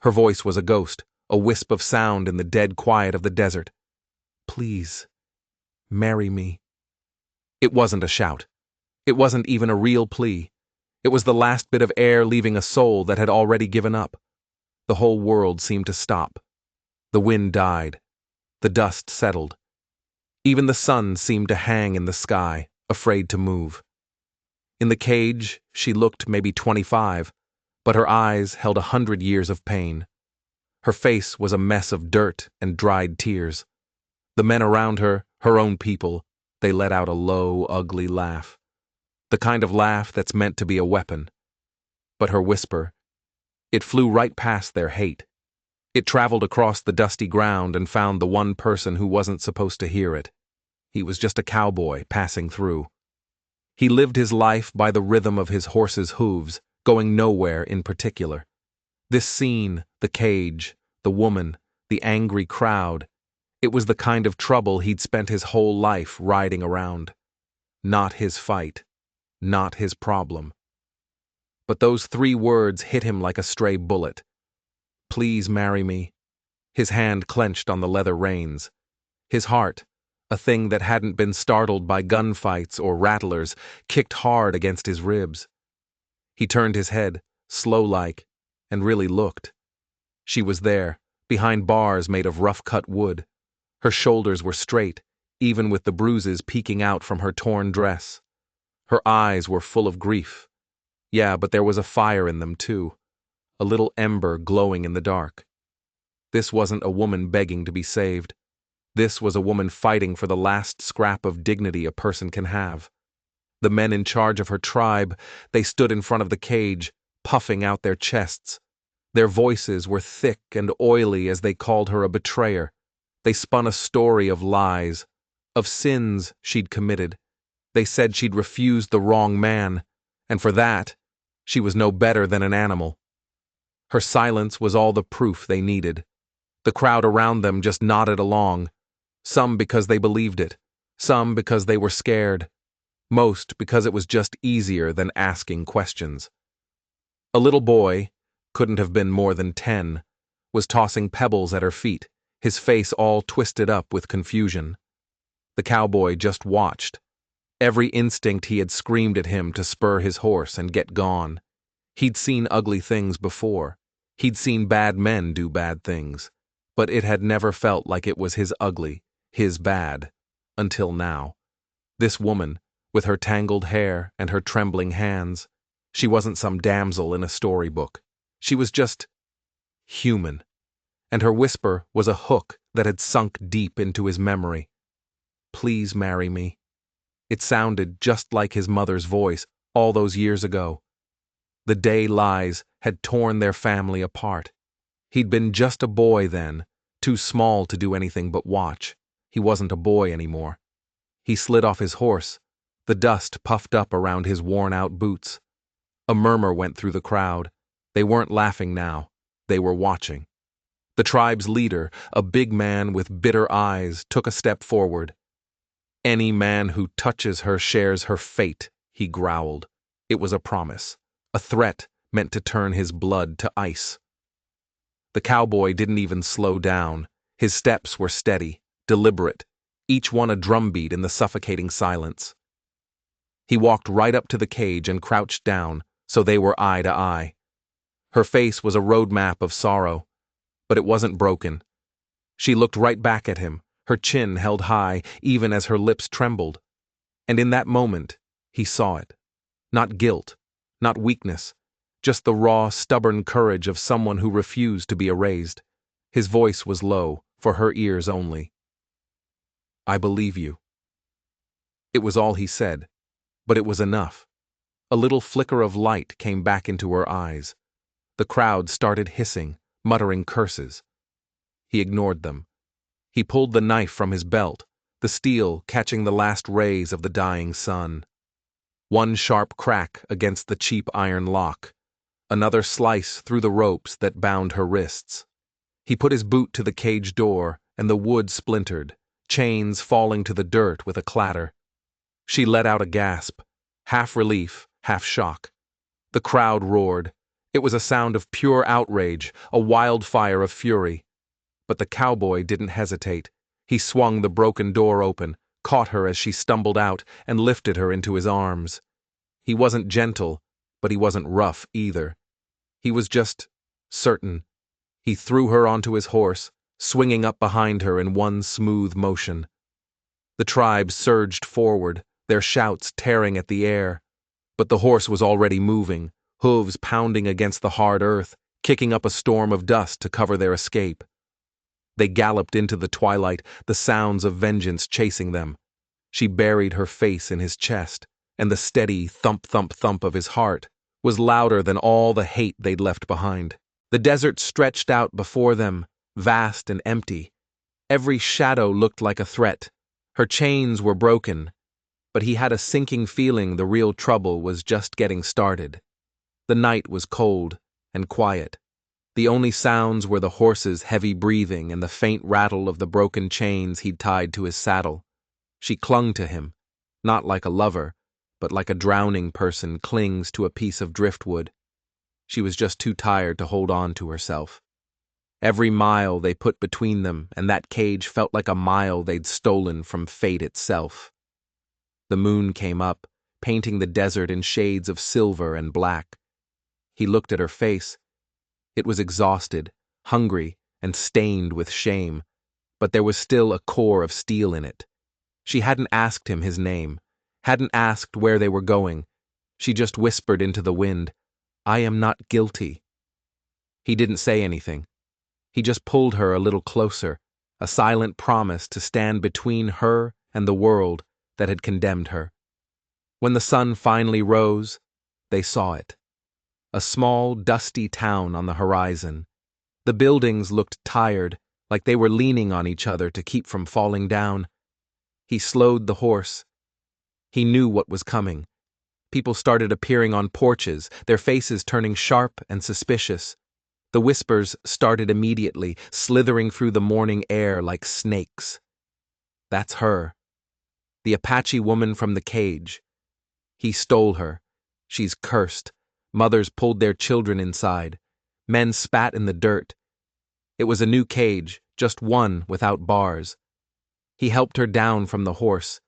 Her voice was a ghost, a wisp of sound in the dead quiet of the desert. Please, marry me. It wasn't a shout. It wasn't even a real plea. It was the last bit of air leaving a soul that had already given up. The whole world seemed to stop. The wind died. The dust settled. Even the sun seemed to hang in the sky, afraid to move. In the cage, she looked maybe 25, but her eyes held 100 years of pain. Her face was a mess of dirt and dried tears. The men around her, her own people, they let out a low, ugly laugh. The kind of laugh that's meant to be a weapon. But her whisper, it flew right past their hate. It traveled across the dusty ground and found the one person who wasn't supposed to hear it. He was just a cowboy passing through. He lived his life by the rhythm of his horse's hooves, going nowhere in particular. This scene, the cage, the woman, the angry crowd, it was the kind of trouble he'd spent his whole life riding around. Not his fight, not his problem. But those 3 words hit him like a stray bullet. Please marry me. His hand clenched on the leather reins. His heart, a thing that hadn't been startled by gunfights or rattlers, kicked hard against his ribs. He turned his head, slow-like, and really looked. She was there, behind bars made of rough-cut wood. Her shoulders were straight, even with the bruises peeking out from her torn dress. Her eyes were full of grief. Yeah, but there was a fire in them, too. A little ember glowing in the dark. This wasn't a woman begging to be saved. This was a woman fighting for the last scrap of dignity a person can have. The men in charge of her tribe, they stood in front of the cage, puffing out their chests. Their voices were thick and oily as they called her a betrayer. They spun a story of lies, of sins she'd committed. They said she'd refused the wrong man, and for that, she was no better than an animal. Her silence was all the proof they needed. The crowd around them just nodded along, some because they believed it, some because they were scared, most because it was just easier than asking questions. A little boy, couldn't have been more than 10, was tossing pebbles at her feet, his face all twisted up with confusion. The cowboy just watched. Every instinct he had screamed at him to spur his horse and get gone. He'd seen ugly things before. He'd seen bad men do bad things. But it had never felt like it was his ugly, his bad, until now. This woman, with her tangled hair and her trembling hands, she wasn't some damsel in a storybook. She was just human. And her whisper was a hook that had sunk deep into his memory. Please marry me. It sounded just like his mother's voice all those years ago. The day lies had torn their family apart. He'd been just a boy then, too small to do anything but watch. He wasn't a boy anymore. He slid off his horse. The dust puffed up around his worn-out boots. A murmur went through the crowd. They weren't laughing now. They were watching. The tribe's leader, a big man with bitter eyes, took a step forward. Any man who touches her shares her fate, he growled. It was a promise, a threat meant to turn his blood to ice. The cowboy didn't even slow down. His steps were steady, deliberate, each one a drumbeat in the suffocating silence. He walked right up to the cage and crouched down, so they were eye to eye. Her face was a road map of sorrow, but it wasn't broken. She looked right back at him, her chin held high, even as her lips trembled. And in that moment, he saw it. Not guilt, not weakness, just the raw, stubborn courage of someone who refused to be erased. His voice was low, for her ears only. I believe you. It was all he said, but it was enough. A little flicker of light came back into her eyes. The crowd started hissing, muttering curses. He ignored them. He pulled the knife from his belt, the steel catching the last rays of the dying sun. One sharp crack against the cheap iron lock, another slice through the ropes that bound her wrists. He put his boot to the cage door, and the wood splintered, chains falling to the dirt with a clatter. She let out a gasp, half relief, half shock. The crowd roared. It was a sound of pure outrage, a wildfire of fury. But the cowboy didn't hesitate. He swung the broken door open, caught her as she stumbled out, and lifted her into his arms. He wasn't gentle, but he wasn't rough either. He was just certain. He threw her onto his horse, swinging up behind her in one smooth motion. The tribe surged forward, their shouts tearing at the air. But the horse was already moving, hooves pounding against the hard earth, kicking up a storm of dust to cover their escape. They galloped into the twilight, the sounds of vengeance chasing them. She buried her face in his chest, and the steady thump-thump-thump of his heart was louder than all the hate they'd left behind. The desert stretched out before them, vast and empty. Every shadow looked like a threat. Her chains were broken, but he had a sinking feeling the real trouble was just getting started. The night was cold and quiet. The only sounds were the horse's heavy breathing and the faint rattle of the broken chains he'd tied to his saddle. She clung to him, not like a lover, but like a drowning person clings to a piece of driftwood. She was just too tired to hold on to herself. Every mile they put between them, and that cage felt like a mile they'd stolen from fate itself. The moon came up, painting the desert in shades of silver and black. He looked at her face. It was exhausted, hungry, and stained with shame, but there was still a core of steel in it. She hadn't asked him his name, hadn't asked where they were going. She just whispered into the wind, "I am not guilty." He didn't say anything. He just pulled her a little closer, a silent promise to stand between her and the world that had condemned her. When the sun finally rose, they saw it. A small, dusty town on the horizon. The buildings looked tired, like they were leaning on each other to keep from falling down. He slowed the horse. He knew what was coming. People started appearing on porches, their faces turning sharp and suspicious. The whispers started immediately, slithering through the morning air like snakes. That's her. The Apache woman from the cage. He stole her. She's cursed. Mothers pulled their children inside. Men spat in the dirt. It was a new cage, just one without bars. He helped her down from the horse.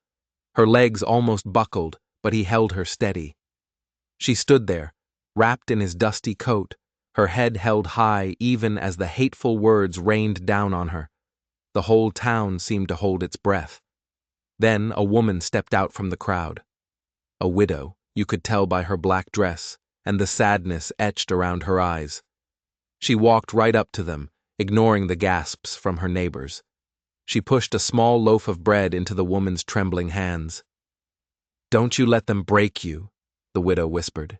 Her legs almost buckled, but he held her steady. She stood there, wrapped in his dusty coat, her head held high even as the hateful words rained down on her. The whole town seemed to hold its breath. Then a woman stepped out from the crowd. A widow, you could tell by her black dress, and the sadness etched around her eyes. She walked right up to them, ignoring the gasps from her neighbors. She pushed a small loaf of bread into the woman's trembling hands. "Don't you let them break you," the widow whispered.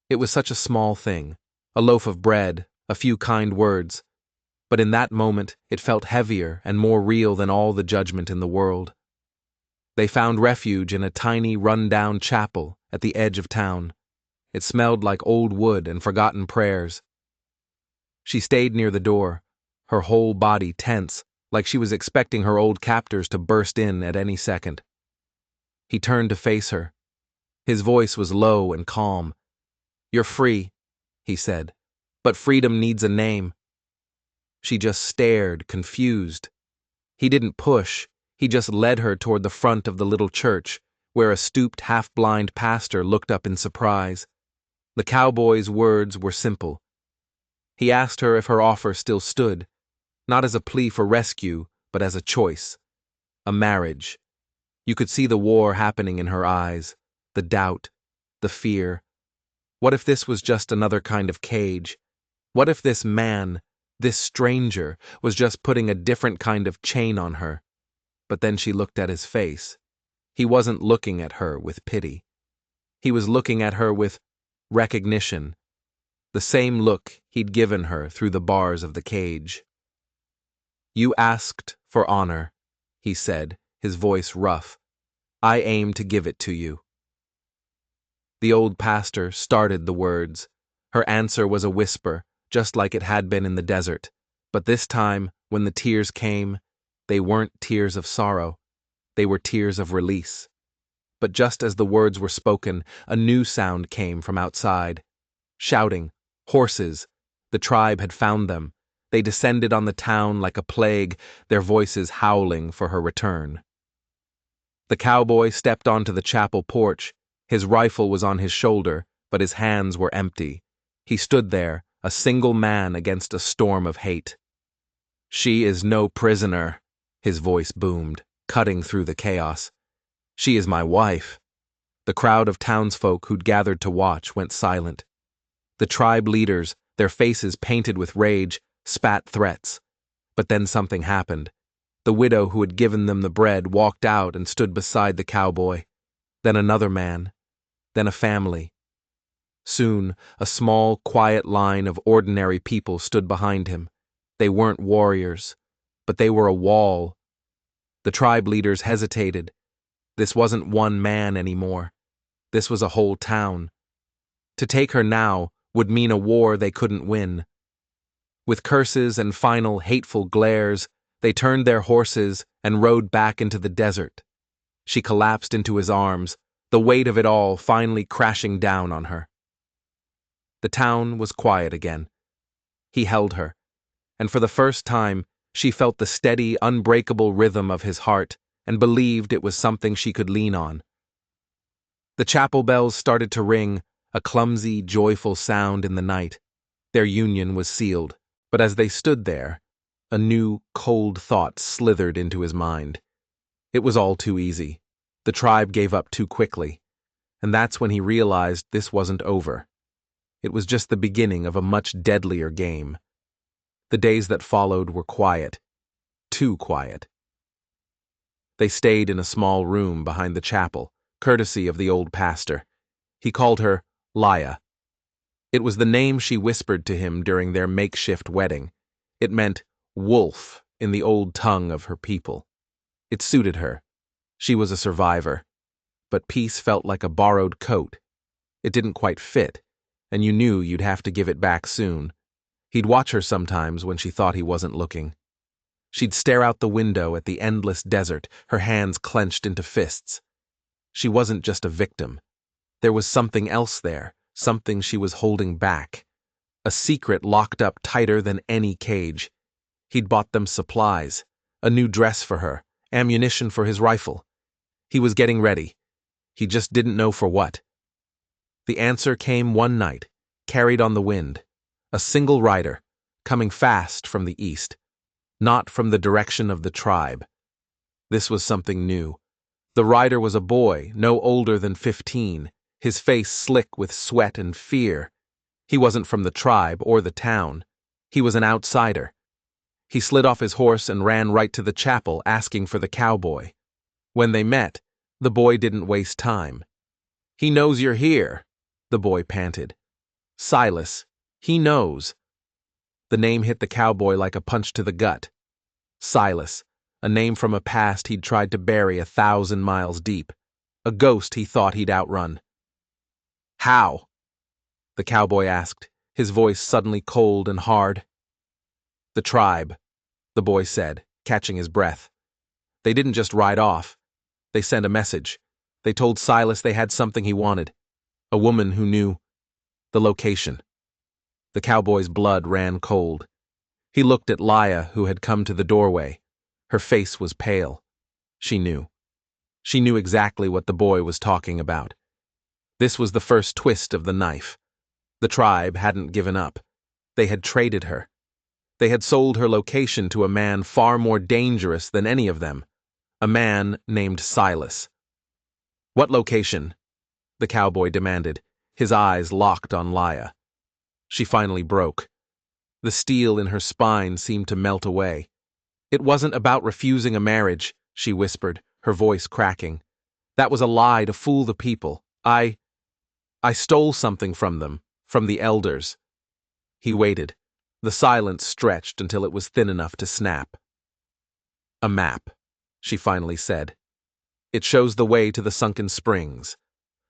It was such a small thing, a loaf of bread, a few kind words, but in that moment it felt heavier and more real than all the judgment in the world. They found refuge in a tiny, run-down chapel at the edge of town. It smelled like old wood and forgotten prayers. She stayed near the door, her whole body tense, like she was expecting her old captors to burst in at any second. He turned to face her. His voice was low and calm. "You're free," he said, "but freedom needs a name." She just stared, confused. He didn't push, he just led her toward the front of the little church, where a stooped, half-blind pastor looked up in surprise. The cowboy's words were simple. He asked her if her offer still stood, not as a plea for rescue, but as a choice. A marriage. You could see the war happening in her eyes, the doubt, the fear. What if this was just another kind of cage? What if this man, this stranger, was just putting a different kind of chain on her? But then she looked at his face. He wasn't looking at her with pity. He was looking at her with recognition, the same look he'd given her through the bars of the cage. "You asked for honor," he said, his voice rough. "I aim to give it to you." The old pastor started the words. Her answer was a whisper, just like it had been in the desert. But this time, when the tears came, they weren't tears of sorrow. They were tears of release. But just as the words were spoken, a new sound came from outside. Shouting, Horses. The tribe had found them. They descended on the town like a plague, their voices howling for her return. The cowboy stepped onto the chapel porch. His rifle was on his shoulder, but his hands were empty. He stood there, a single man against a storm of hate. "She is no prisoner," his voice boomed, cutting through the chaos. "She is my wife." The crowd of townsfolk who'd gathered to watch went silent. The tribe leaders, their faces painted with rage, spat threats. But then something happened. The widow who had given them the bread walked out and stood beside the cowboy. Then another man. Then a family. Soon, a small, quiet line of ordinary people stood behind him. They weren't warriors, but they were a wall. The tribe leaders hesitated. This wasn't one man anymore. This was a whole town. To take her now would mean a war they couldn't win. With curses and final hateful glares, they turned their horses and rode back into the desert. She collapsed into his arms, the weight of it all finally crashing down on her. The town was quiet again. He held her, and for the first time, she felt the steady, unbreakable rhythm of his heart and believed it was something she could lean on. The chapel bells started to ring, a clumsy, joyful sound in the night. Their union was sealed, but as they stood there, a new, cold thought slithered into his mind. It was all too easy. The tribe gave up too quickly, and that's when he realized this wasn't over. It was just the beginning of a much deadlier game. The days that followed were quiet, too quiet. They stayed in a small room behind the chapel, courtesy of the old pastor. He called her Leah. It was the name she whispered to him during their makeshift wedding. It meant wolf in the old tongue of her people. It suited her. She was a survivor. But peace felt like a borrowed coat. It didn't quite fit, and you knew you'd have to give it back soon. He'd watch her sometimes when she thought he wasn't looking. She'd stare out the window at the endless desert, her hands clenched into fists. She wasn't just a victim. There was something else there, something she was holding back. A secret locked up tighter than any cage. He'd bought them supplies, a new dress for her, ammunition for his rifle. He was getting ready. He just didn't know for what. The answer came one night, carried on the wind. A single rider, coming fast from the east, not from the direction of the tribe. This was something new. The rider was a boy, no older than 15, his face slick with sweat and fear. He wasn't from the tribe or the town. He was an outsider. He slid off his horse and ran right to the chapel, asking for the cowboy. When they met, the boy didn't waste time. "He knows you're here," the boy panted. "Silas. He knows." The name hit the cowboy like a punch to the gut. Silas, a name from a past he'd tried to bury 1,000 miles deep. A ghost he thought he'd outrun. "How?" the cowboy asked, his voice suddenly cold and hard. "The tribe," the boy said, catching his breath. "They didn't just ride off. They sent a message. They told Silas they had something he wanted. A woman who knew the location." The cowboy's blood ran cold. He looked at Leah, who had come to the doorway. Her face was pale. She knew. She knew exactly what the boy was talking about. This was the first twist of the knife. The tribe hadn't given up. They had traded her. They had sold her location to a man far more dangerous than any of them. A man named Silas. "What location?" the cowboy demanded, his eyes locked on Leah. She finally broke. The steel in her spine seemed to melt away. "It wasn't about refusing a marriage," she whispered, her voice cracking. "That was a lie to fool the people. I stole something from them, from the elders." He waited. The silence stretched until it was thin enough to snap. "A map," she finally said. "It shows the way to the sunken springs,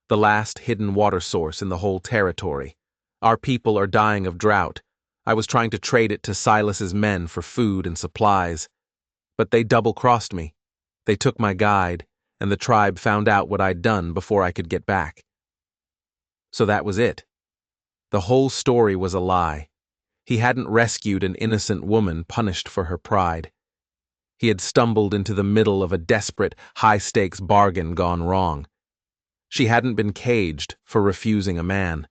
the last hidden water source in the whole territory. Our people are dying of drought. I was trying to trade it to Silas's men for food and supplies. But they double-crossed me. They took my guide, and the tribe found out what I'd done before I could get back. So that was it. The whole story was a lie. He hadn't rescued an innocent woman punished for her pride. He had stumbled into the middle of a desperate, high-stakes bargain gone wrong. She hadn't been caged for refusing a man.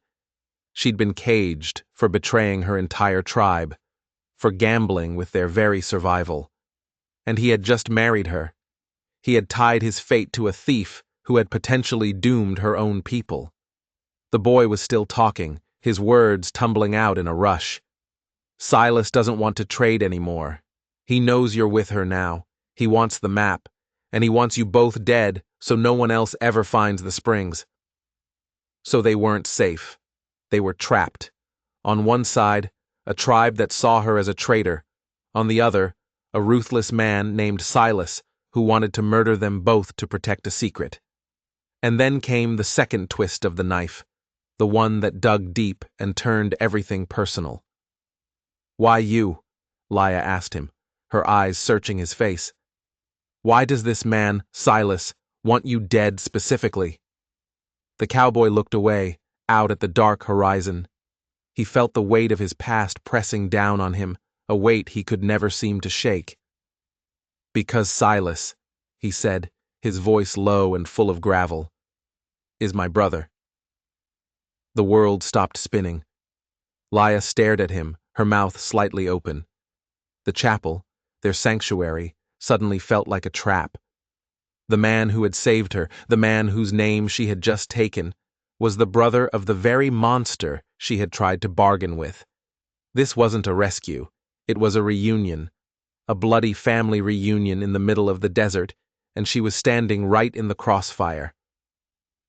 She'd been caged for betraying her entire tribe, for gambling with their very survival. And he had just married her. He had tied his fate to a thief who had potentially doomed her own people. The boy was still talking, his words tumbling out in a rush. Silas doesn't want to trade anymore. He knows you're with her now. He wants the map, and he wants you both dead so no one else ever finds the springs. So they weren't safe. They were trapped. On one side, a tribe that saw her as a traitor. On the other, a ruthless man named Silas who wanted to murder them both to protect a secret. And then came the second twist of the knife, the one that dug deep and turned everything personal. "Why you?" Leah asked him, her eyes searching his face. "Why does this man, Silas, want you dead specifically?" The cowboy looked away, out at the dark horizon. He felt the weight of his past pressing down on him, a weight he could never seem to shake. "Because Silas," he said, his voice low and full of gravel, "is my brother." The world stopped spinning. Leah stared at him, her mouth slightly open. The chapel, their sanctuary, suddenly felt like a trap. The man who had saved her, the man whose name she had just taken, was the brother of the very monster she had tried to bargain with. This wasn't a rescue. It was a reunion. A bloody family reunion in the middle of the desert, and she was standing right in the crossfire.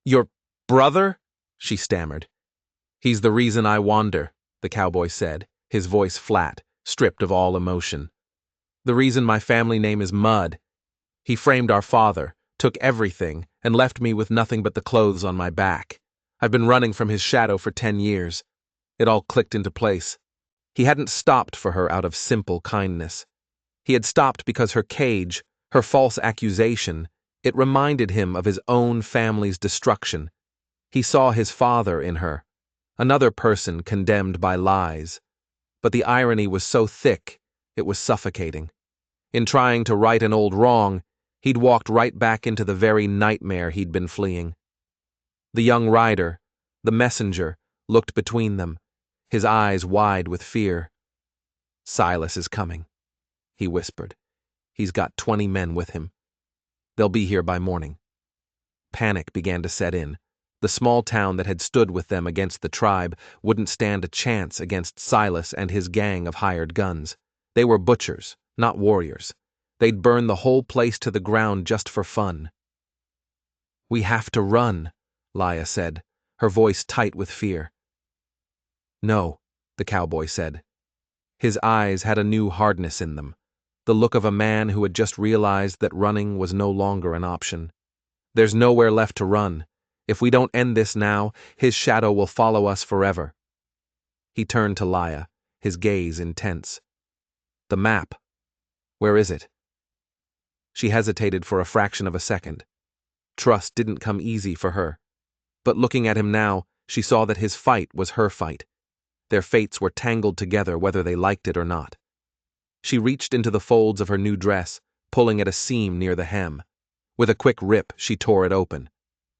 "Your brother?" she stammered. "He's the reason I wander," the cowboy said, his voice flat, stripped of all emotion. "The reason my family name is Mud. He framed our father, took everything, and left me with nothing but the clothes on my back. I've been running from his shadow for 10 years. It all clicked into place. He hadn't stopped for her out of simple kindness. He had stopped because her cage, her false accusation, it reminded him of his own family's destruction. He saw his father in her, another person condemned by lies. But the irony was so thick, it was suffocating. In trying to right an old wrong, he'd walked right back into the very nightmare he'd been fleeing. The young rider, the messenger, looked between them, his eyes wide with fear. "Silas is coming," he whispered. "He's got 20 men with him. They'll be here by morning." Panic began to set in. The small town that had stood with them against the tribe wouldn't stand a chance against Silas and his gang of hired guns. They were butchers, not warriors. They'd burn the whole place to the ground just for fun. "We have to run," Leah said, her voice tight with fear. "No," the cowboy said. His eyes had a new hardness in them, the look of a man who had just realized that running was no longer an option. "There's nowhere left to run. If we don't end this now, his shadow will follow us forever." He turned to Leah, his gaze intense. "The map. Where is it?" She hesitated for a fraction of a second. Trust didn't come easy for her. But looking at him now, she saw that his fight was her fight. Their fates were tangled together whether they liked it or not. She reached into the folds of her new dress, pulling at a seam near the hem. With a quick rip, she tore it open.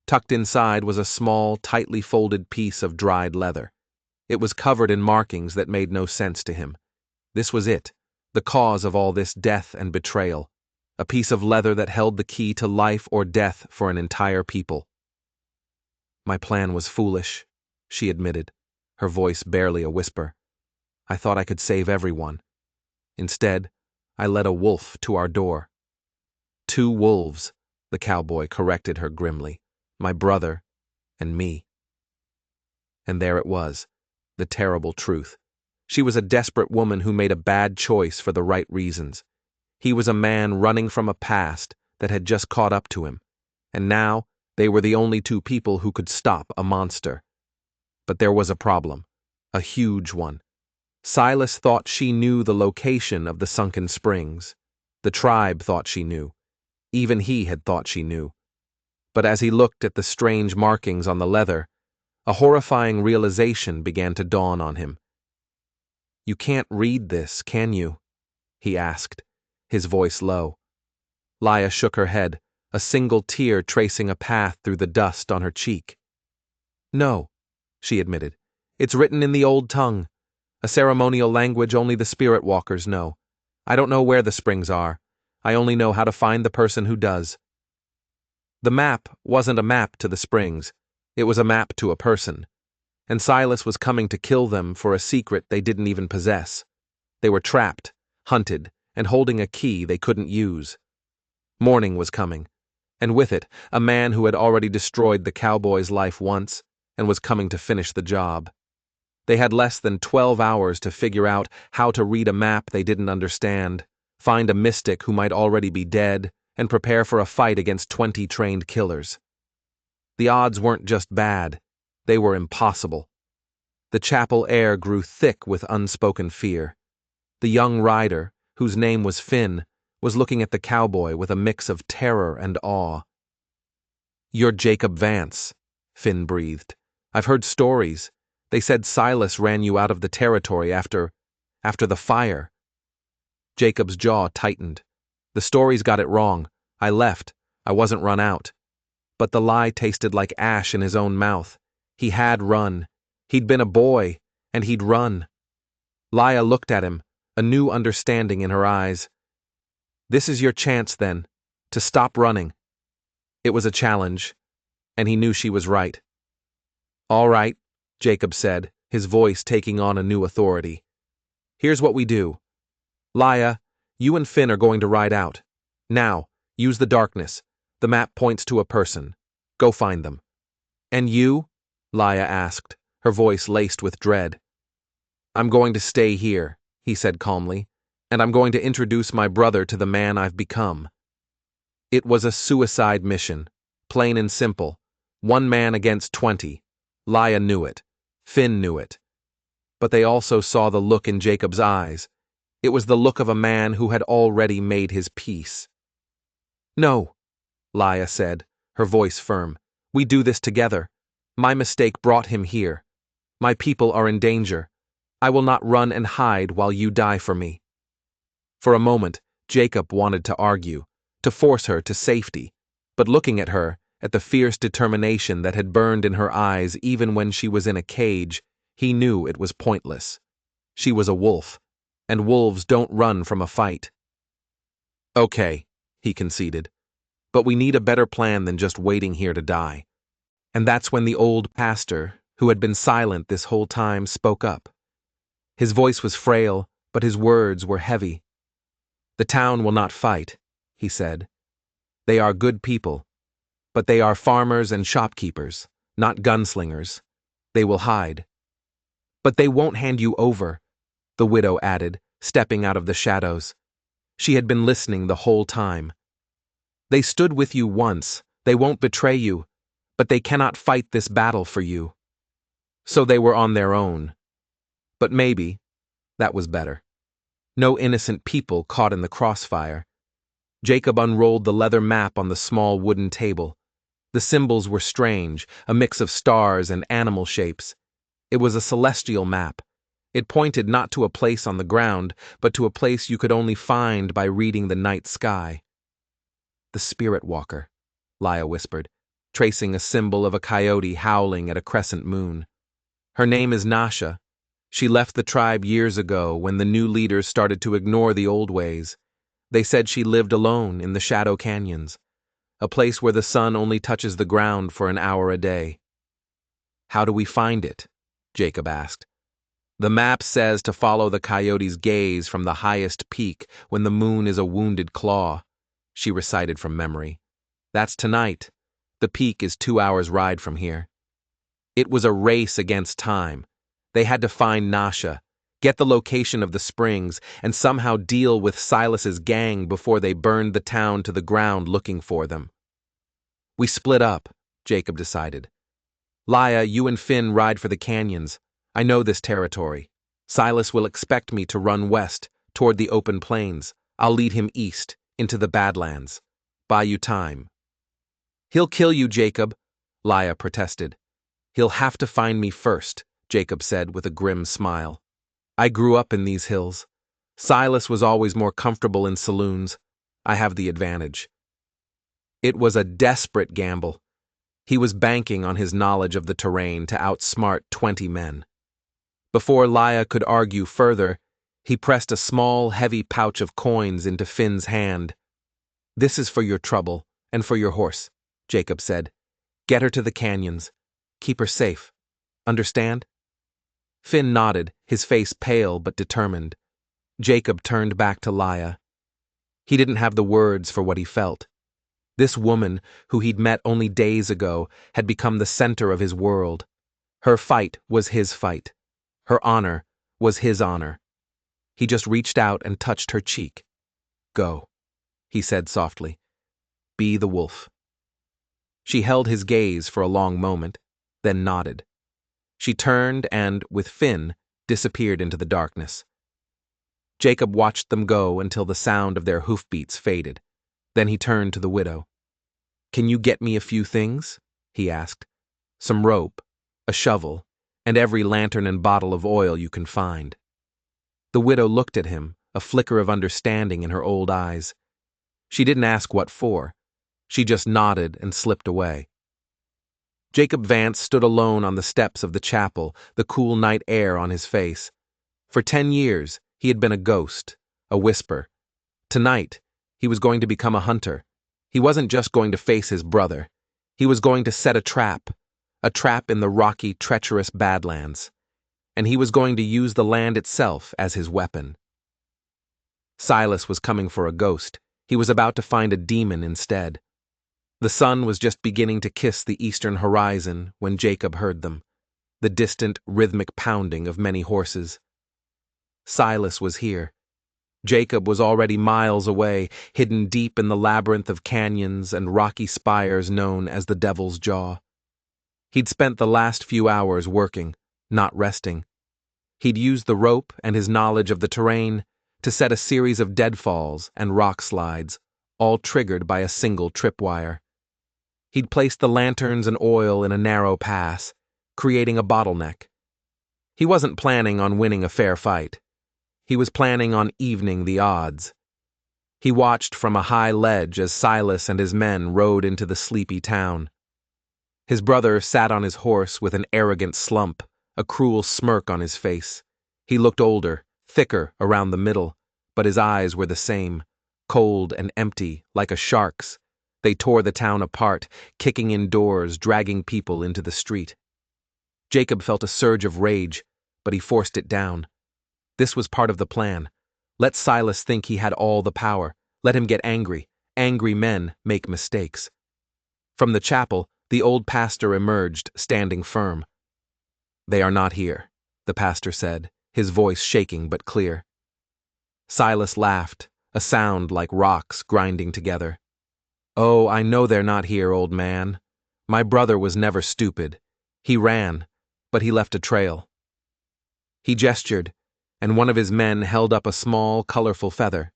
Tucked inside was a small, tightly folded piece of dried leather. It was covered in markings that made no sense to him. This was it, the cause of all this death and betrayal. A piece of leather that held the key to life or death for an entire people. "My plan was foolish," she admitted, her voice barely a whisper. "I thought I could save everyone. Instead, I led a wolf to our door." "2 wolves," the cowboy corrected her grimly. "My brother and me." And there it was, the terrible truth. She was a desperate woman who made a bad choice for the right reasons. He was a man running from a past that had just caught up to him, and now they were the only 2 people who could stop a monster. But there was a problem, a huge one. Silas thought she knew the location of the sunken springs. The tribe thought she knew. Even he had thought she knew. But as he looked at the strange markings on the leather, A horrifying realization began to dawn on him. "You can't read this, can you?" he asked, his voice low. Laya shook her head, a single tear tracing a path through the dust on her cheek. "No," she admitted. "It's written in the old tongue, a ceremonial language only the spirit walkers know. I don't know where the springs are. I only know how to find the person who does." The map wasn't a map to the springs. It was a map to a person. And Silas was coming to kill them for a secret they didn't even possess. They were trapped, hunted, and holding a key they couldn't use. Morning was coming, and with it, a man who had already destroyed the cowboy's life once and was coming to finish the job. They had less than 12 hours to figure out how to read a map they didn't understand, find a mystic who might already be dead, and prepare for a fight against 20 trained killers. The odds weren't just bad, they were impossible. The chapel air grew thick with unspoken fear. The young rider, whose name was Finn, was looking at the cowboy with a mix of terror and awe. "You're Jacob Vance," Finn breathed. "I've heard stories. They said Silas ran you out of the territory after the fire." Jacob's jaw tightened. "The stories got it wrong. I left. I wasn't run out." But the lie tasted like ash in his own mouth. He had run. He'd been a boy, and he'd run. Laya looked at him, a new understanding in her eyes. "This is your chance, then, to stop running." It was a challenge, and he knew she was right. "All right," Jacob said, his voice taking on a new authority. "Here's what we do. Laya, you and Finn are going to ride out. Now, use the darkness. The map points to a person. Go find them." "And you?" Laya asked, her voice laced with dread. "I'm going to stay here," he said calmly, "and I'm going to introduce my brother to the man I've become." It was a suicide mission, plain and simple. 1 man against 20. Laya knew it. Finn knew it. But they also saw the look in Jacob's eyes. It was the look of a man who had already made his peace. "No," Laya said, her voice firm. "We do this together. My mistake brought him here. My people are in danger. I will not run and hide while you die for me." For a moment, Jacob wanted to argue, to force her to safety, but looking at her, at the fierce determination that had burned in her eyes even when she was in a cage, he knew it was pointless. She was a wolf, and wolves don't run from a fight. "Okay," he conceded, "but we need a better plan than just waiting here to die." And that's when the old pastor, who had been silent this whole time, spoke up. His voice was frail, but his words were heavy. "The town will not fight," he said. "They are good people, but they are farmers and shopkeepers, not gunslingers. They will hide." "But they won't hand you over," the widow added, stepping out of the shadows. She had been listening the whole time. "They stood with you once. They won't betray you, but they cannot fight this battle for you." So they were on their own. But maybe that was better. No innocent people caught in the crossfire. Jacob unrolled the leather map on the small wooden table. The symbols were strange, a mix of stars and animal shapes. It was a celestial map. It pointed not to a place on the ground, but to a place you could only find by reading the night sky. "The spirit walker," Laya whispered, tracing a symbol of a coyote howling at a crescent moon. "Her name is Nasha. She left the tribe years ago when the new leaders started to ignore the old ways. They said she lived alone in the Shadow Canyons, a place where the sun only touches the ground for an hour a day." "How do we find it?" Jacob asked. "The map says to follow the coyote's gaze from the highest peak when the moon is a wounded claw," she recited from memory. "That's tonight. The peak is 2 hours' ride from here." It was a race against time. They had to find Nasha, get the location of the springs, and somehow deal with Silas's gang before they burned the town to the ground looking for them. "We split up," Jacob decided. "Laya, you and Finn ride for the canyons. I know this territory. Silas will expect me to run west, toward the open plains. I'll lead him east, into the Badlands. Buy you time." "He'll kill you, Jacob," Laya protested. He'll have to find me first, Jacob said with a grim smile. I grew up in these hills. Silas was always more comfortable in saloons. I have the advantage. It was a desperate gamble. He was banking on his knowledge of the terrain to outsmart 20 men. Before Laya could argue further, he pressed a small, heavy pouch of coins into Finn's hand. This is for your trouble, and for your horse, Jacob said. Get her to the canyons. Keep her safe. Understand? Finn nodded, his face pale but determined. Jacob turned back to Laya. He didn't have the words for what he felt. This woman, who he'd met only days ago, had become the center of his world. Her fight was his fight. Her honor was his honor. He just reached out and touched her cheek. Go, he said softly. Be the wolf. She held his gaze for a long moment, then nodded. She turned and, with Finn, disappeared into the darkness. Jacob watched them go until the sound of their hoofbeats faded. Then he turned to the widow. Can you get me a few things? He asked. Some rope, a shovel, and every lantern and bottle of oil you can find. The widow looked at him, a flicker of understanding in her old eyes. She didn't ask what for. She just nodded and slipped away. Jacob Vance stood alone on the steps of the chapel, the cool night air on his face. For 10 years, he had been a ghost, a whisper. Tonight, he was going to become a hunter. He wasn't just going to face his brother. He was going to set a trap in the rocky, treacherous Badlands. And he was going to use the land itself as his weapon. Silas was coming for a ghost. He was about to find a demon instead. The sun was just beginning to kiss the eastern horizon when Jacob heard them, the distant, rhythmic pounding of many horses. Silas was here. Jacob was already miles away, hidden deep in the labyrinth of canyons and rocky spires known as the Devil's Jaw. He'd spent the last few hours working, not resting. He'd used the rope and his knowledge of the terrain to set a series of deadfalls and rock slides, all triggered by a single tripwire. He'd placed the lanterns and oil in a narrow pass, creating a bottleneck. He wasn't planning on winning a fair fight. He was planning on evening the odds. He watched from a high ledge as Silas and his men rode into the sleepy town. His brother sat on his horse with an arrogant slump, a cruel smirk on his face. He looked older, thicker around the middle, but his eyes were the same, cold and empty, like a shark's. They tore the town apart, kicking in doors, dragging people into the street. Jacob felt a surge of rage, but he forced it down. This was part of the plan. Let Silas think he had all the power. Let him get angry. Angry men make mistakes. From the chapel, the old pastor emerged, standing firm. They are not here, the pastor said, his voice shaking but clear. Silas laughed, a sound like rocks grinding together. Oh, I know they're not here, old man. My brother was never stupid. He ran, but he left a trail. He gestured, and one of his men held up a small, colorful feather.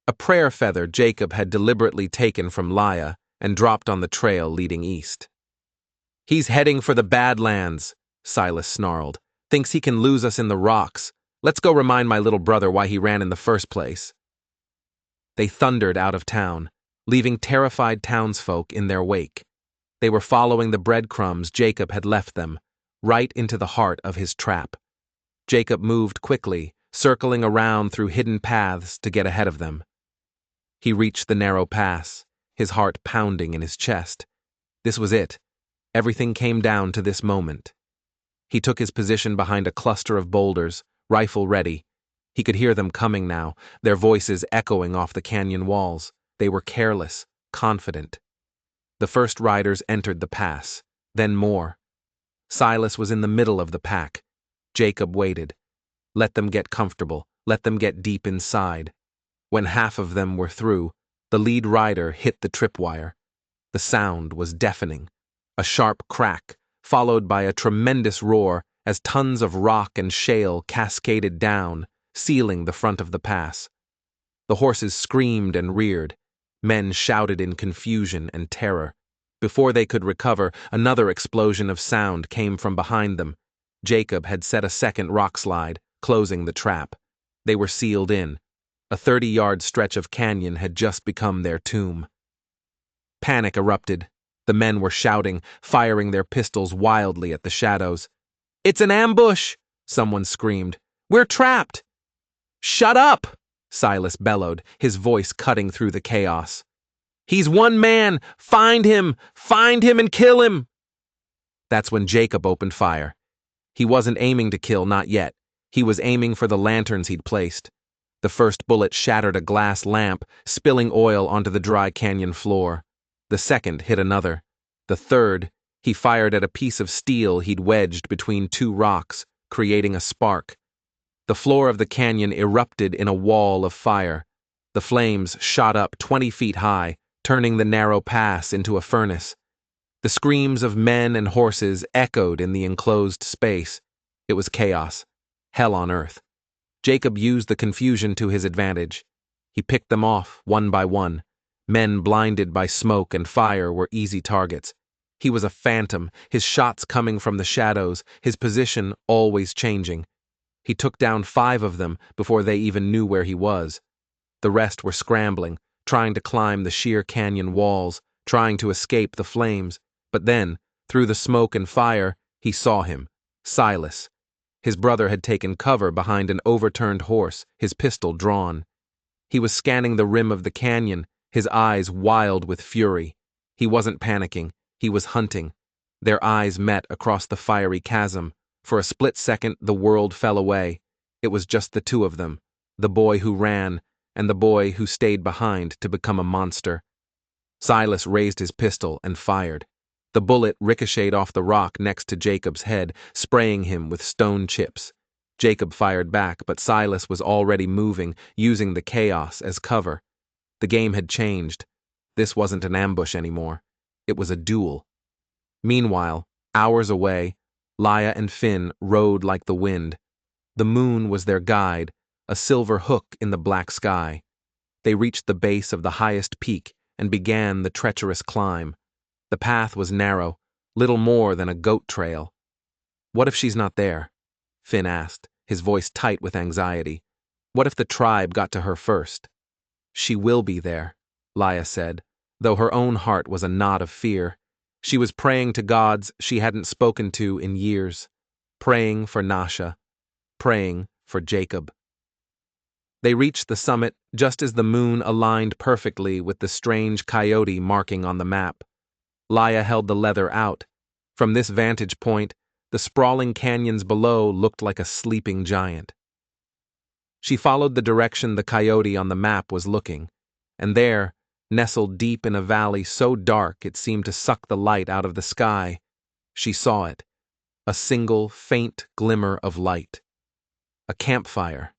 A prayer feather Jacob had deliberately taken from Laya and dropped on the trail leading east. He's heading for the Badlands, Silas snarled. Thinks he can lose us in the rocks. Let's go remind my little brother why he ran in the first place. They thundered out of town, leaving terrified townsfolk in their wake. They were following the breadcrumbs Jacob had left them, right into the heart of his trap. Jacob moved quickly, circling around through hidden paths to get ahead of them. He reached the narrow pass, his heart pounding in his chest. This was it. Everything came down to this moment. He took his position behind a cluster of boulders, rifle ready. He could hear them coming now, their voices echoing off the canyon walls. They were careless, confident. The first riders entered the pass, then more. Silas was in the middle of the pack. Jacob waited. Let them get comfortable, let them get deep inside. When half of them were through, the lead rider hit the tripwire. The sound was deafening. A sharp crack, followed by a tremendous roar as tons of rock and shale cascaded down, sealing the front of the pass. The horses screamed and reared. Men shouted in confusion and terror. Before they could recover, another explosion of sound came from behind them. Jacob had set a second rock slide, closing the trap. They were sealed in. A 30-yard stretch of canyon had just become their tomb. Panic erupted. The men were shouting, firing their pistols wildly at the shadows. "It's an ambush!" someone screamed. "We're trapped!" "Shut up!" Silas bellowed, his voice cutting through the chaos. "He's one man! Find him! Find him and kill him!" That's when Jacob opened fire. He wasn't aiming to kill, not yet. He was aiming for the lanterns he'd placed. The first bullet shattered a glass lamp, spilling oil onto the dry canyon floor. The second hit another. The third, he fired at a piece of steel he'd wedged between two rocks, creating a spark. The floor of the canyon erupted in a wall of fire. The flames shot up 20 feet high, turning the narrow pass into a furnace. The screams of men and horses echoed in the enclosed space. It was chaos, hell on earth. Jacob used the confusion to his advantage. He picked them off, one by one. Men blinded by smoke and fire were easy targets. He was a phantom, his shots coming from the shadows, his position always changing. He took down 5 of them before they even knew where he was. The rest were scrambling, trying to climb the sheer canyon walls, trying to escape the flames. But then, through the smoke and fire, he saw him, Silas. His brother had taken cover behind an overturned horse, his pistol drawn. He was scanning the rim of the canyon, his eyes wild with fury. He wasn't panicking, he was hunting. Their eyes met across the fiery chasm. For a split second, the world fell away. It was just the two of them, the boy who ran, and the boy who stayed behind to become a monster. Silas raised his pistol and fired. The bullet ricocheted off the rock next to Jacob's head, spraying him with stone chips. Jacob fired back, but Silas was already moving, using the chaos as cover. The game had changed. This wasn't an ambush anymore. It was a duel. Meanwhile, hours away, Laia and Finn rode like the wind. The moon was their guide, a silver hook in the black sky. They reached the base of the highest peak and began the treacherous climb. The path was narrow, little more than a goat trail. "What if she's not there?" Finn asked, his voice tight with anxiety. "What if the tribe got to her first?" "She will be there," Laia said, though her own heart was a knot of fear. She was praying to gods she hadn't spoken to in years, praying for Nasha, praying for Jacob. They reached the summit just as the moon aligned perfectly with the strange coyote marking on the map. Laia held the leather out. From this vantage point, the sprawling canyons below looked like a sleeping giant. She followed the direction the coyote on the map was looking, and there, nestled deep in a valley so dark it seemed to suck the light out of the sky, she saw it, a single faint glimmer of light. A campfire.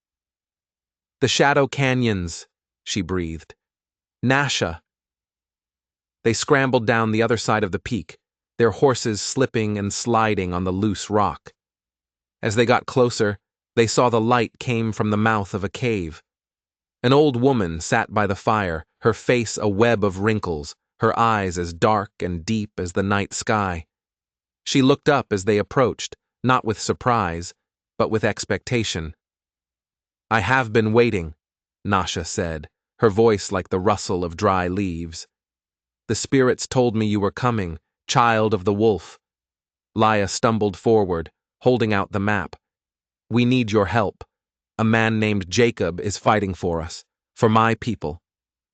"The Shadow Canyons," she breathed. "Nasha." They scrambled down the other side of the peak, their horses slipping and sliding on the loose rock. As they got closer, they saw the light came from the mouth of a cave. An old woman sat by the fire, her face a web of wrinkles, her eyes as dark and deep as the night sky. She looked up as they approached, not with surprise, but with expectation. "I have been waiting," Nasha said, her voice like the rustle of dry leaves. "The spirits told me you were coming, child of the wolf." Laia stumbled forward, holding out the map. "We need your help. A man named Jacob is fighting for us, for my people.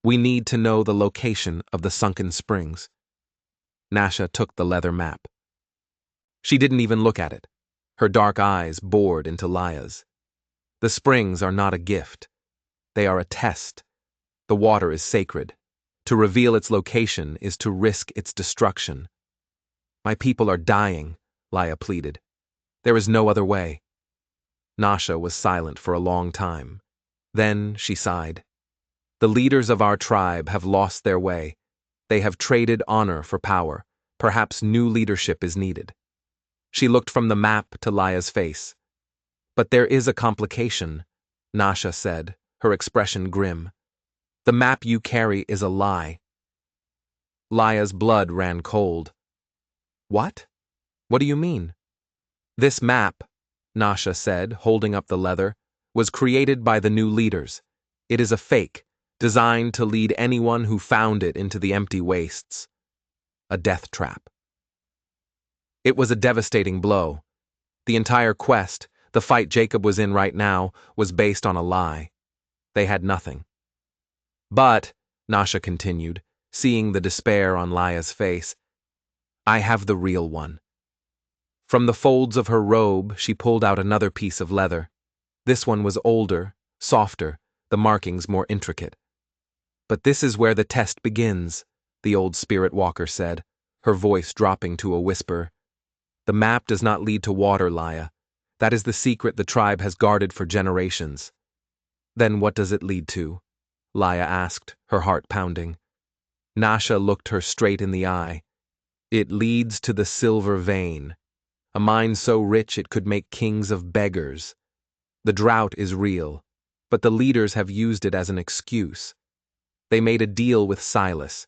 We need to know the location of the sunken springs." Nasha took the leather map. She didn't even look at it. Her dark eyes bored into Laia's. "The springs are not a gift. They are a test. The water is sacred. To reveal its location is to risk its destruction." "My people are dying," Laia pleaded. "There is no other way." Nasha was silent for a long time. Then she sighed. "The leaders of our tribe have lost their way. They have traded honor for power. Perhaps new leadership is needed." She looked from the map to Laia's face. "But there is a complication," Nasha said, her expression grim. "The map you carry is a lie." Laya's blood ran cold. What? What do you mean? This map, Nasha said, holding up the leather, was created by the new leaders. It is a fake, designed to lead anyone who found it into the empty wastes. A death trap. It was a devastating blow. The entire quest, the fight Jacob was in right now, was based on a lie. They had nothing. But, Nasha continued, seeing the despair on Laya's face, I have the real one. From the folds of her robe, she pulled out another piece of leather. This one was older, softer, the markings more intricate. But this is where the test begins, the old spirit walker said, her voice dropping to a whisper. The map does not lead to water, Laya. That is the secret the tribe has guarded for generations. Then what does it lead to? Laya asked, her heart pounding. Nasha looked her straight in the eye. It leads to the silver vein, a mine so rich it could make kings of beggars. The drought is real, but the leaders have used it as an excuse. They made a deal with Silas.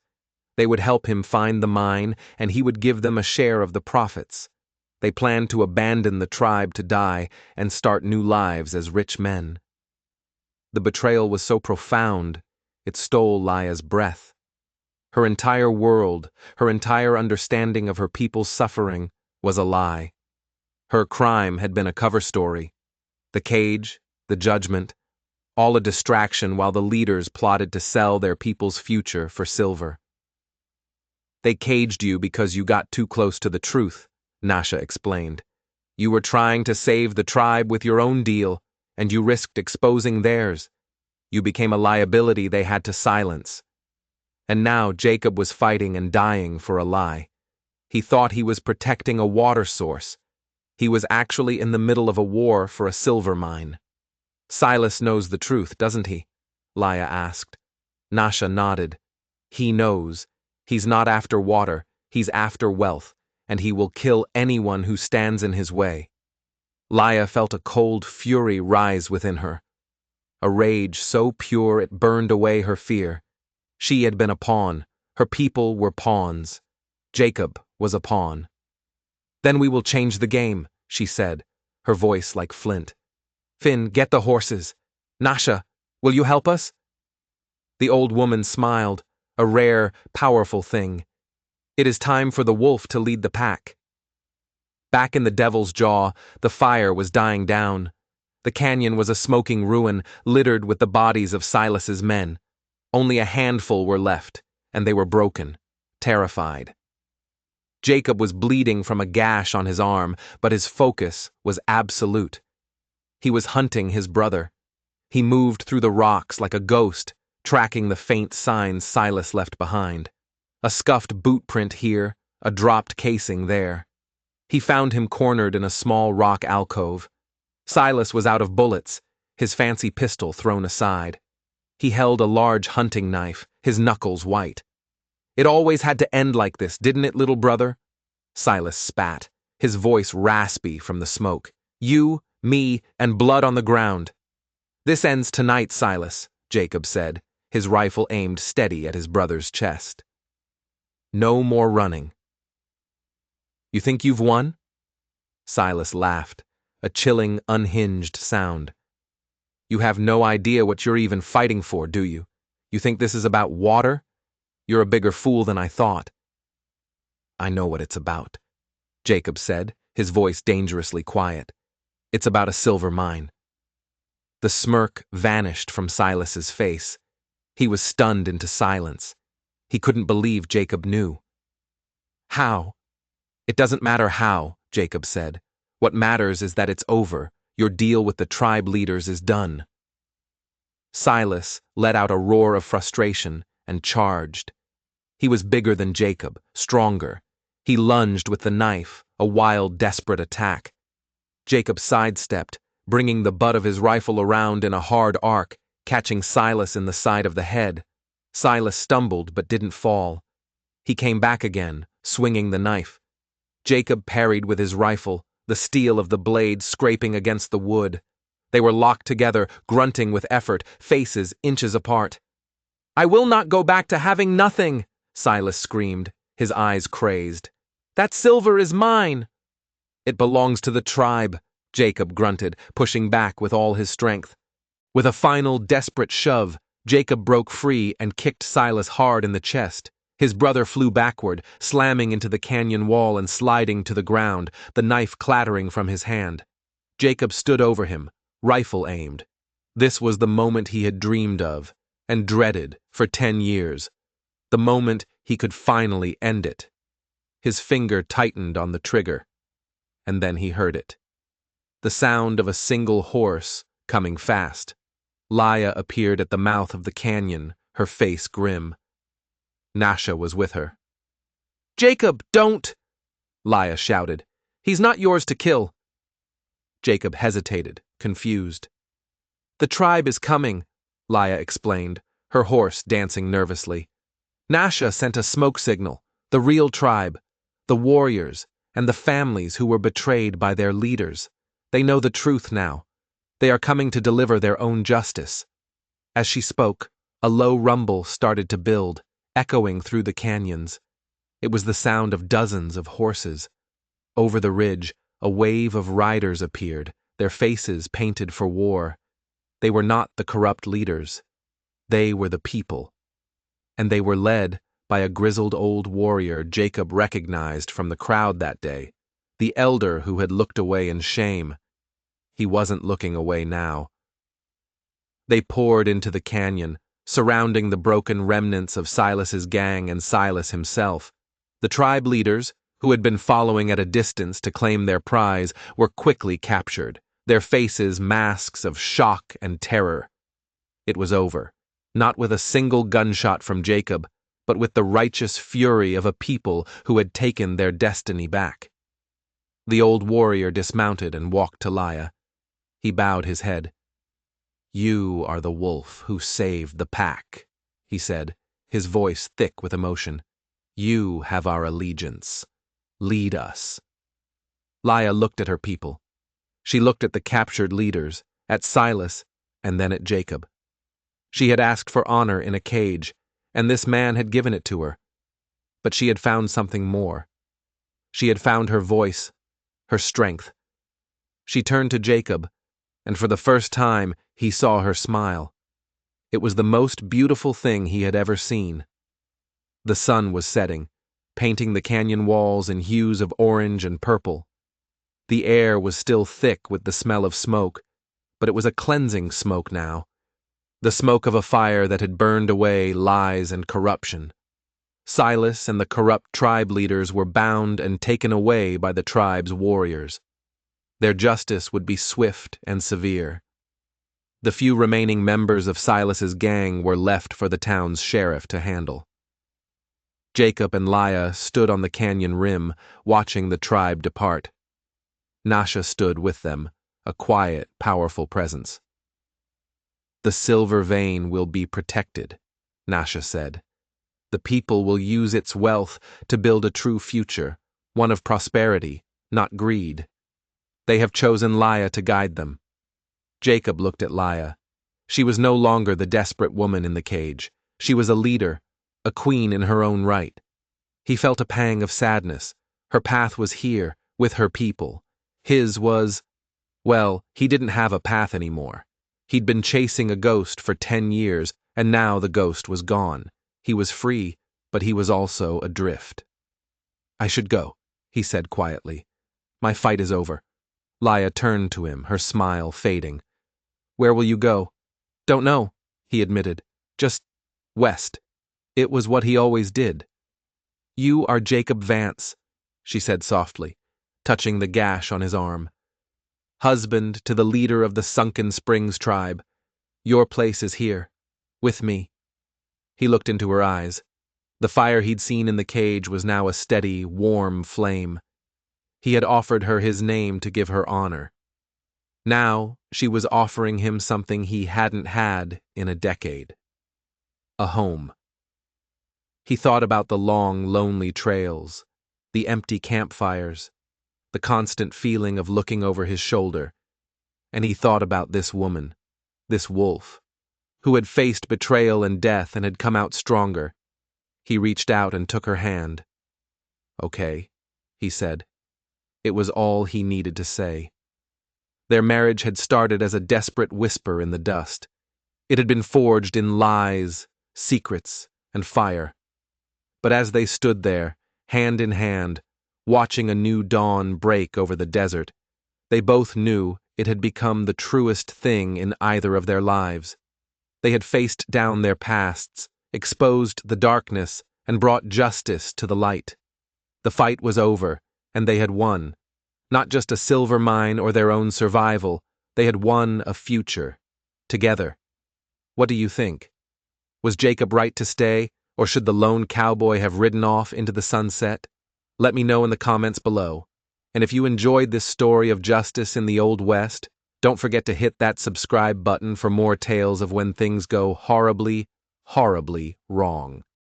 They would help him find the mine, and he would give them a share of the profits. They planned to abandon the tribe to die and start new lives as rich men. The betrayal was so profound, it stole Laya's breath. Her entire world, her entire understanding of her people's suffering, was a lie. Her crime had been a cover story. The cage, the judgment, all a distraction while the leaders plotted to sell their people's future for silver. They caged you because you got too close to the truth, Nasha explained. You were trying to save the tribe with your own deal, and you risked exposing theirs. You became a liability they had to silence. And now Jacob was fighting and dying for a lie. He thought he was protecting a water source. He was actually in the middle of a war for a silver mine. Silas knows the truth, doesn't he? Laya asked. Nasha nodded. He knows. He's not after water, he's after wealth, and he will kill anyone who stands in his way. Laya felt a cold fury rise within her. A rage so pure it burned away her fear. She had been a pawn. Her people were pawns. Jacob was a pawn. Then we will change the game, she said, her voice like flint. Finn, get the horses. Nasha, will you help us? The old woman smiled, a rare, powerful thing. It is time for the wolf to lead the pack. Back in the devil's jaw, the fire was dying down. The canyon was a smoking ruin, littered with the bodies of Silas's men. Only a handful were left, and they were broken, terrified. Jacob was bleeding from a gash on his arm, but his focus was absolute. He was hunting his brother. He moved through the rocks like a ghost, tracking the faint signs Silas left behind. A scuffed boot print here, a dropped casing there. He found him cornered in a small rock alcove. Silas was out of bullets, his fancy pistol thrown aside. He held a large hunting knife, his knuckles white. It always had to end like this, didn't it, little brother? Silas spat, his voice raspy from the smoke. You, me, and blood on the ground. This ends tonight, Silas, Jacob said, his rifle aimed steady at his brother's chest. No more running. You think you've won? Silas laughed, a chilling, unhinged sound. You have no idea what you're even fighting for, do you? You think this is about water? You're a bigger fool than I thought. I know what it's about, Jacob said, his voice dangerously quiet. It's about a silver mine. The smirk vanished from Silas's face. He was stunned into silence. He couldn't believe Jacob knew. How? It doesn't matter how, Jacob said. What matters is that it's over. Your deal with the tribe leaders is done. Silas let out a roar of frustration and charged. He was bigger than Jacob, stronger. He lunged with the knife, a wild, desperate attack. Jacob sidestepped, bringing the butt of his rifle around in a hard arc, catching Silas in the side of the head. Silas stumbled but didn't fall. He came back again, swinging the knife. Jacob parried with his rifle, the steel of the blade scraping against the wood. They were locked together, grunting with effort, faces inches apart. I will not go back to having nothing, Silas screamed, his eyes crazed. "That silver is mine!" "It belongs to the tribe," Jacob grunted, pushing back with all his strength. With a final, desperate shove, Jacob broke free and kicked Silas hard in the chest. His brother flew backward, slamming into the canyon wall and sliding to the ground, the knife clattering from his hand. Jacob stood over him, rifle aimed. This was the moment he had dreamed of, and dreaded, for 10 years. The moment he could finally end it. His finger tightened on the trigger, and then he heard it. The sound of a single horse, coming fast. Laya appeared at the mouth of the canyon, her face grim. Nasha was with her. "Jacob, don't!" Laya shouted. "He's not yours to kill." Jacob hesitated, confused. "The tribe is coming," Laya explained, her horse dancing nervously. "Nasha sent a smoke signal, the real tribe, the warriors, and the families who were betrayed by their leaders. They know the truth now. They are coming to deliver their own justice." As she spoke, a low rumble started to build, echoing through the canyons. It was the sound of dozens of horses. Over the ridge, a wave of riders appeared, their faces painted for war. They were not the corrupt leaders. They were the people. And they were led by a grizzled old warrior Jacob recognized from the crowd that day, the elder who had looked away in shame. He wasn't looking away now. They poured into the canyon, surrounding the broken remnants of Silas's gang and Silas himself. The tribe leaders, who had been following at a distance to claim their prize, were quickly captured, their faces masks of shock and terror. It was over, not with a single gunshot from Jacob, but with the righteous fury of a people who had taken their destiny back. The old warrior dismounted and walked to Laya. He bowed his head. "You are the wolf who saved the pack," he said, his voice thick with emotion. "You have our allegiance. Lead us." Laya looked at her people. She looked at the captured leaders, at Silas, and then at Jacob. She had asked for honor in a cage, and this man had given it to her. But she had found something more. She had found her voice, her strength. She turned to Jacob, and for the first time he saw her smile. It was the most beautiful thing he had ever seen. The sun was setting, painting the canyon walls in hues of orange and purple. The air was still thick with the smell of smoke, but it was a cleansing smoke now. The smoke of a fire that had burned away lies and corruption. Silas and the corrupt tribe leaders were bound and taken away by the tribe's warriors. Their justice would be swift and severe. The few remaining members of Silas's gang were left for the town's sheriff to handle. Jacob and Laya stood on the canyon rim, watching the tribe depart. Nasha stood with them, a quiet, powerful presence. "The silver vein will be protected," Nasha said. "The people will use its wealth to build a true future, one of prosperity, not greed. They have chosen Laya to guide them." Jacob looked at Laya. She was no longer the desperate woman in the cage. She was a leader, a queen in her own right. He felt a pang of sadness. Her path was here, with her people. His was, well, he didn't have a path anymore. He'd been chasing a ghost for 10 years, and now the ghost was gone. He was free, but he was also adrift. "I should go," he said quietly. "My fight is over." Laya turned to him, her smile fading. "Where will you go?" "Don't know," he admitted. "Just west." It was what he always did. "You are Jacob Vance," she said softly, touching the gash on his arm. "Husband to the leader of the Sunken Springs tribe. Your place is here, with me." He looked into her eyes. The fire he'd seen in the cage was now a steady, warm flame. He had offered her his name to give her honor. Now she was offering him something he hadn't had in a decade. A home. He thought about the long, lonely trails, the empty campfires, the constant feeling of looking over his shoulder, and he thought about this woman, this wolf, who had faced betrayal and death and had come out stronger. He reached out and took her hand. "Okay," he said. It was all he needed to say. Their marriage had started as a desperate whisper in the dust. It had been forged in lies, secrets, and fire. But as they stood there, hand in hand, watching a new dawn break over the desert, they both knew it had become the truest thing in either of their lives. They had faced down their pasts, exposed the darkness, and brought justice to the light. The fight was over, and they had won. Not just a silver mine or their own survival, they had won a future. Together. What do you think? Was Jacob right to stay, or should the lone cowboy have ridden off into the sunset? Let me know in the comments below. And if you enjoyed this story of justice in the Old West, don't forget to hit that subscribe button for more tales of when things go horribly, horribly wrong.